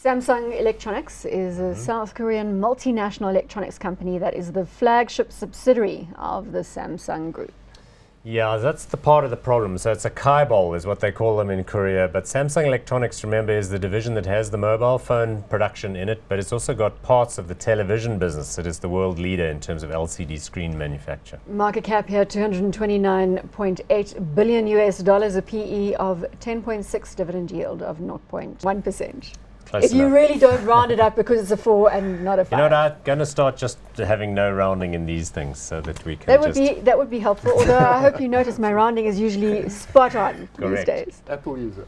Samsung Electronics is a South Korean multinational electronics company that is the flagship subsidiary of the Samsung Group. Yeah, that's the part of the problem. So it's a Kaibol is what they call them in Korea. But Samsung Electronics, remember, is the division that has the mobile phone production in it, but it's also got parts of the television business. It is the world leader in terms of LCD screen manufacture. Market cap here, $229.8 billion US, a PE of 10.6, dividend yield of 0.1%. Close if you enough. really don't round it up because it's a 4 and not a 5. You know what, I'm going to start just having no rounding in these things so that we can that would be helpful, although I hope you notice my rounding is usually spot on these days. Apple user.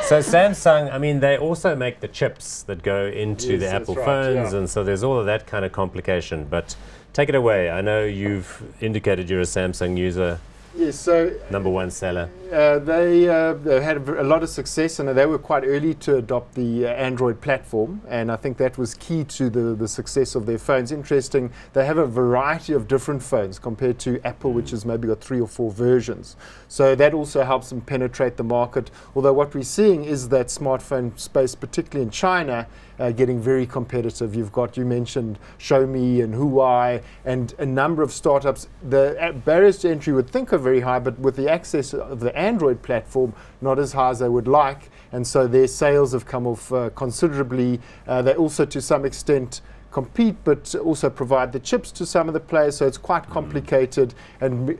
So Samsung, I mean, they also make the chips that go into Yes, the that's Apple right, phones, yeah. and so there's all of that kind of complication. But take it away. I know you've indicated you're a Samsung user. Yes, so Number one seller. they had a lot of success, and they were quite early to adopt the Android platform, and I think that was key to the success of their phones. Interesting, they have a variety of different phones compared to Apple, which has maybe got 3 or 4 versions. So that also helps them penetrate the market, although what we're seeing is that smartphone space, particularly in China, getting very competitive. You mentioned Xiaomi and Huawei and a number of startups. The barriers to entry would think are very high, but with the access of the Android platform, not as high as they would like, and so their sales have come off considerably. They also, to some extent, compete, but also provide the chips to some of the players, so it's quite complicated. And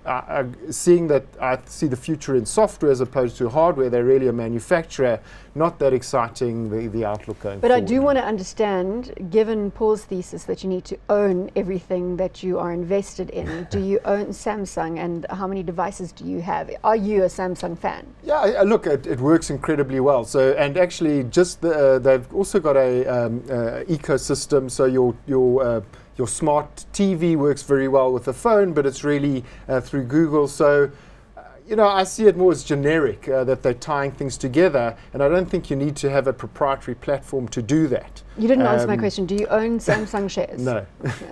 seeing that, I see the future in software as opposed to hardware. They're really a manufacturer. Not that exciting, the outlook going But forward. I do want to understand, given Paul's thesis that you need to own everything that you are invested in, do you own Samsung, and how many devices do you have? Are you a Samsung fan? Yeah, look, it works incredibly well. So, and actually, just they've also got a ecosystem. So your smart TV works very well with the phone, but it's really through Google. So, I see it more as generic, that they're tying things together, and I don't think you need to have a proprietary platform to do that. You didn't answer my question. Do you own Samsung shares? No.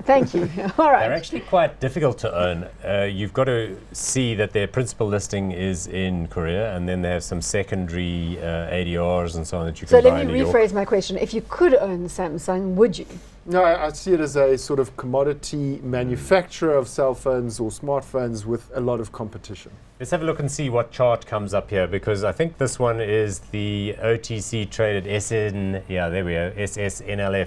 Thank you. All right. They're actually quite difficult to own. You've got to see that their principal listing is in Korea, and then they have some secondary ADRs and so on that you can buy in New York. So let me rephrase my question. If you could own Samsung, would you? No, I see it as a sort of commodity manufacturer of cell phones or smartphones with a lot of competition. Let's have a look and see what chart comes up here, because I think this one is the OTC traded SSNLF,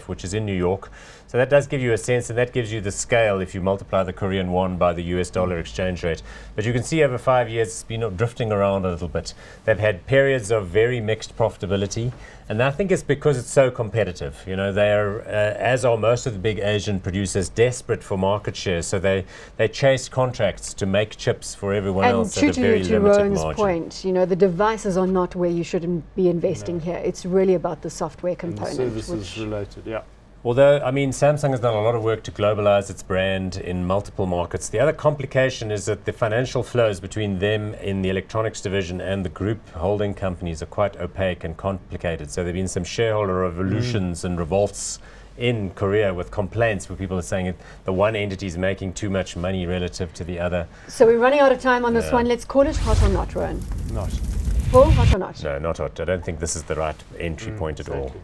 which is in New York. So that does give you a sense, and that gives you the scale if you multiply the Korean won by the US dollar exchange rate. But you can see over 5 years it's been drifting around a little bit. They've had periods of very mixed profitability, and I think it's because it's so competitive. They are, as are most of the big Asian producers, desperate for market share. So they chase contracts to make chips for everyone else at a very limited Rowan's margin. point, the devices are not where you should be investing here. It's really about the software component. And the services related, yeah. Although, I mean, Samsung has done a lot of work to globalize its brand in multiple markets. The other complication is that the financial flows between them in the electronics division and the group holding companies are quite opaque and complicated. So there have been some shareholder revolutions and revolts in Korea with complaints where people are saying the one entity is making too much money relative to the other. So we're running out of time on this one. Let's call it hot or not, Rowan. Not. Paul, hot or not? No, not hot. I don't think this is the right entry point at all.